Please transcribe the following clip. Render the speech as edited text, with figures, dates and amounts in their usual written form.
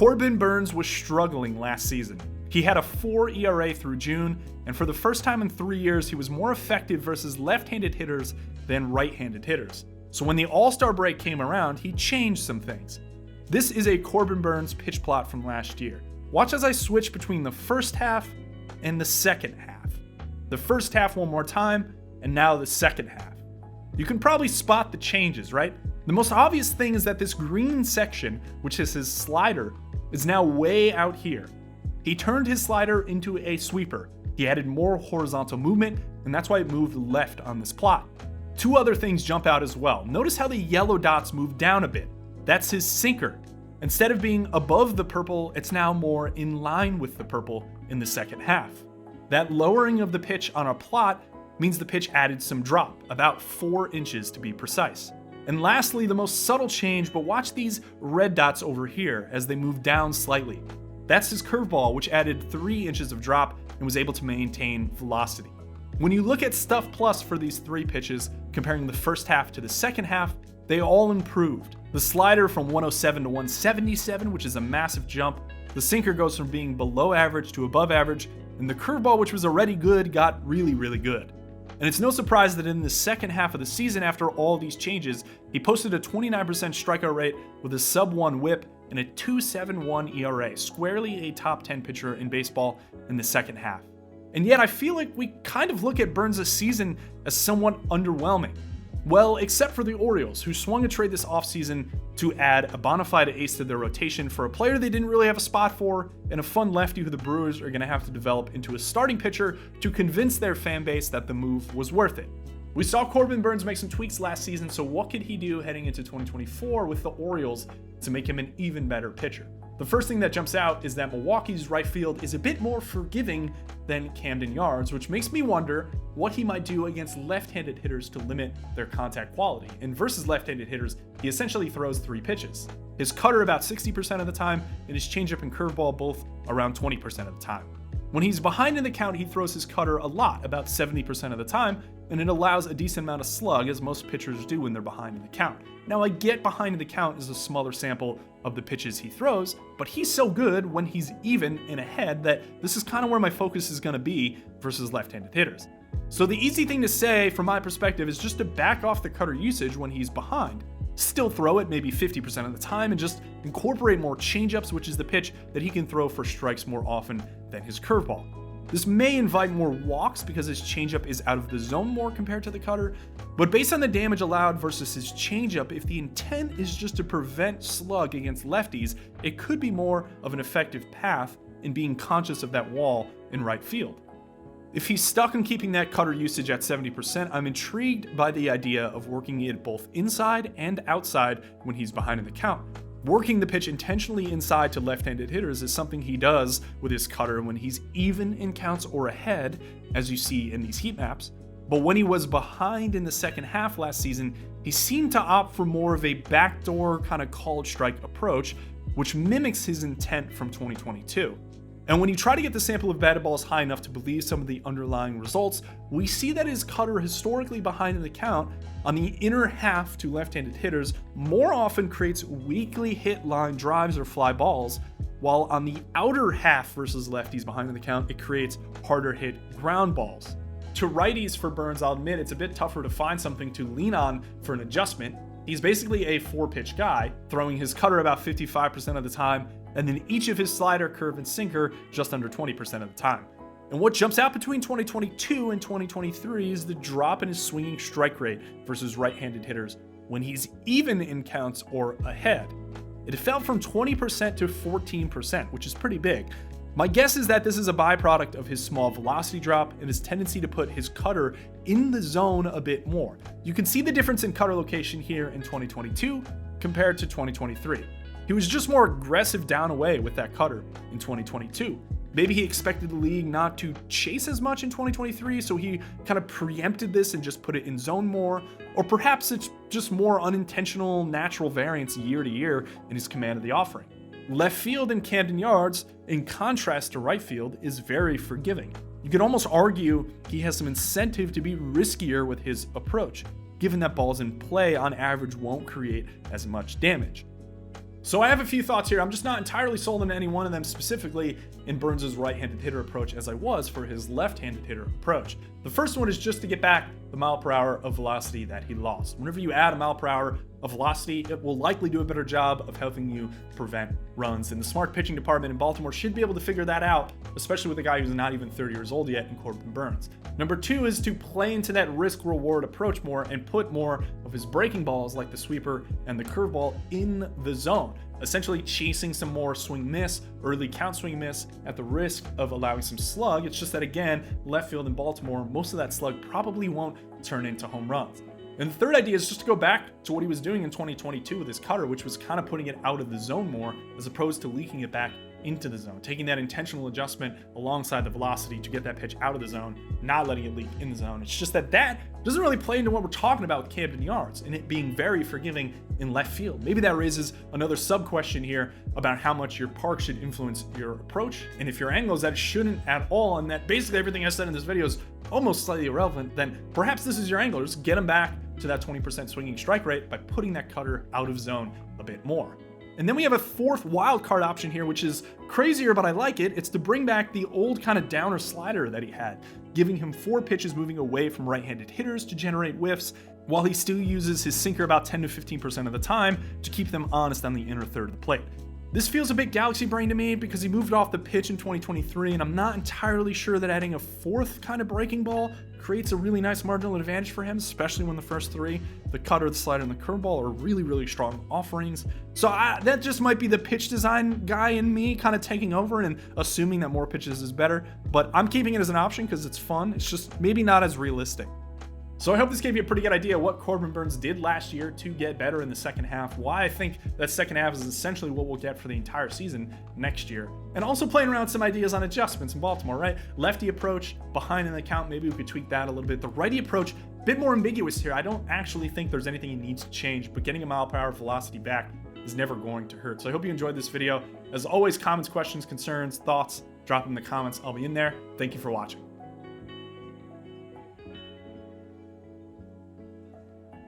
Corbin Burnes was struggling last season. He had a 4 ERA through June, and for the first time in 3 years, he was more effective versus left-handed hitters than right-handed hitters. So when the All-Star break came around, he changed some things. This is a Corbin Burnes pitch plot from last year. Watch as I switch between the first half and the second half. The first half one more time, and now the second half. You can probably spot the changes, right? The most obvious thing is that this green section, which is his slider, is now way out here. He turned his slider into a sweeper. He added more horizontal movement, and that's why it moved left on this plot. Two other things jump out as well. Notice how the yellow dots move down a bit. That's his sinker. Instead of being above the purple, it's now more in line with the purple in the second half. That lowering of the pitch on a plot means the pitch added some drop, about 4 inches to be precise. And lastly, the most subtle change, but watch these red dots over here as they move down slightly. That's his curveball, which added 3 inches of drop and was able to maintain velocity. When you look at Stuff Plus for these 3 pitches, comparing the first half to the second half, they all improved. The slider from 107 to 177, which is a massive jump. The sinker goes from being below average to above average, and the curveball, which was already good, got really, really good. And it's no surprise that in the second half of the season, after all these changes, he posted a 29% strikeout rate with a sub-1 whip and a 2.71 ERA, squarely a top 10 pitcher in baseball in the second half. And yet I feel like we kind of look at Burnes' season as somewhat underwhelming. Well, except for the Orioles, who swung a trade this offseason to add a bona fide ace to their rotation for a player they didn't really have a spot for, and a fun lefty who the Brewers are going to have to develop into a starting pitcher to convince their fan base that the move was worth it. We saw Corbin Burnes make some tweaks last season, so what could he do heading into 2024 with the Orioles to make him an even better pitcher? The first thing that jumps out is that Milwaukee's right field is a bit more forgiving than Camden Yards, which makes me wonder what he might do against left-handed hitters to limit their contact quality. And versus left-handed hitters, he essentially throws 3 pitches. His cutter about 60% of the time, and his changeup and curveball both around 20% of the time. When he's behind in the count, he throws his cutter a lot, about 70% of the time, and it allows a decent amount of slug, as most pitchers do when they're behind in the count. Now, I get behind in the count is a smaller sample of the pitches he throws, but he's so good when he's even and ahead that this is kind of where my focus is going to be versus left-handed hitters. So the easy thing to say from my perspective is just to back off the cutter usage when he's behind. Still throw it maybe 50% of the time and just incorporate more changeups, which is the pitch that he can throw for strikes more often than his curveball. This may invite more walks because his changeup is out of the zone more compared to the cutter, but based on the damage allowed versus his changeup, if the intent is just to prevent slug against lefties, it could be more of an effective path in being conscious of that wall in right field. If he's stuck on keeping that cutter usage at 70%, I'm intrigued by the idea of working it both inside and outside when he's behind in the count. Working the pitch intentionally inside to left-handed hitters is something he does with his cutter when he's even in counts or ahead, as you see in these heat maps. But when he was behind in the second half last season, he seemed to opt for more of a backdoor kind of called strike approach, which mimics his intent from 2022. And when you try to get the sample of batted balls high enough to believe some of the underlying results, we see that his cutter historically behind in the count on the inner half to left-handed hitters more often creates weakly hit line drives or fly balls, while on the outer half versus lefties behind in the count, it creates harder hit ground balls. To righties for Burnes, I'll admit it's a bit tougher to find something to lean on for an adjustment. He's basically a 4-pitch guy, throwing his cutter about 55% of the time, and then each of his slider, curve, and sinker just under 20% of the time. And what jumps out between 2022 and 2023 is the drop in his swinging strike rate versus right-handed hitters when he's even in counts or ahead. It fell from 20% to 14%, which is pretty big. My guess is that this is a byproduct of his small velocity drop and his tendency to put his cutter in the zone a bit more. You can see the difference in cutter location here in 2022 compared to 2023. He was just more aggressive down away with that cutter in 2022. Maybe he expected the league not to chase as much in 2023, so he kind of preempted this and just put it in zone more. Or perhaps it's just more unintentional natural variance year to year in his command of the offering. Left field in Camden Yards, in contrast to right field, is very forgiving. You could almost argue he has some incentive to be riskier with his approach, given that balls in play on average won't create as much damage. So I have a few thoughts here. I'm just not entirely sold on any one of them, specifically in Burnes' right-handed hitter approach as I was for his left-handed hitter approach. The first one is just to get back the mile per hour of velocity that he lost. Whenever you add a mile per hour of velocity, it will likely do a better job of helping you prevent runs. And the smart pitching department in Baltimore should be able to figure that out, especially with a guy who's not even 30 years old yet in Corbin Burnes. Number two is to play into that risk-reward approach more and put more of his breaking balls like the sweeper and the curveball in the zone, essentially chasing some more swing miss, early count swing miss at the risk of allowing some slug. It's just that, again, left field in Baltimore, most of that slug probably won't turn into home runs. And the third idea is just to go back to what he was doing in 2022 with his cutter, which was kind of putting it out of the zone more as opposed to leaking it back into the zone, taking that intentional adjustment alongside the velocity to get that pitch out of the zone, not letting it leak in the zone. It's just that doesn't really play into what we're talking about with Camden Yards and it being very forgiving in left field. Maybe that raises another sub question here about how much your park should influence your approach, and if your angle is that it shouldn't at all, and that basically everything I said in this video is almost slightly irrelevant, then perhaps this is your angle. Just get him back to that 20% swinging strike rate by putting that cutter out of zone a bit more. And then we have a fourth wild card option here, which is crazier, but I like it. It's to bring back the old kind of downer slider that he had, giving him 4 pitches moving away from right-handed hitters to generate whiffs, while he still uses his sinker about 10 to 15% of the time to keep them honest on the inner third of the plate. This feels a bit galaxy brain to me because he moved off the pitch in 2023, and I'm not entirely sure that adding a fourth kind of breaking ball creates a really nice marginal advantage for him, especially when the first 3, the cutter, the slider, and the curveball, are really, really strong offerings. So that just might be the pitch design guy in me kind of taking over and assuming that more pitches is better, but I'm keeping it as an option because it's fun. It's just maybe not as realistic. So I hope this gave you a pretty good idea of what Corbin Burnes did last year to get better in the second half, why I think that second half is essentially what we'll get for the entire season next year, and also playing around with some ideas on adjustments in Baltimore, right? Lefty approach, behind in the count, maybe we could tweak that a little bit. The righty approach, a bit more ambiguous here. I don't actually think there's anything he needs to change, but getting a mile per hour velocity back is never going to hurt. So I hope you enjoyed this video. As always, comments, questions, concerns, thoughts, drop them in the comments. I'll be in there. Thank you for watching.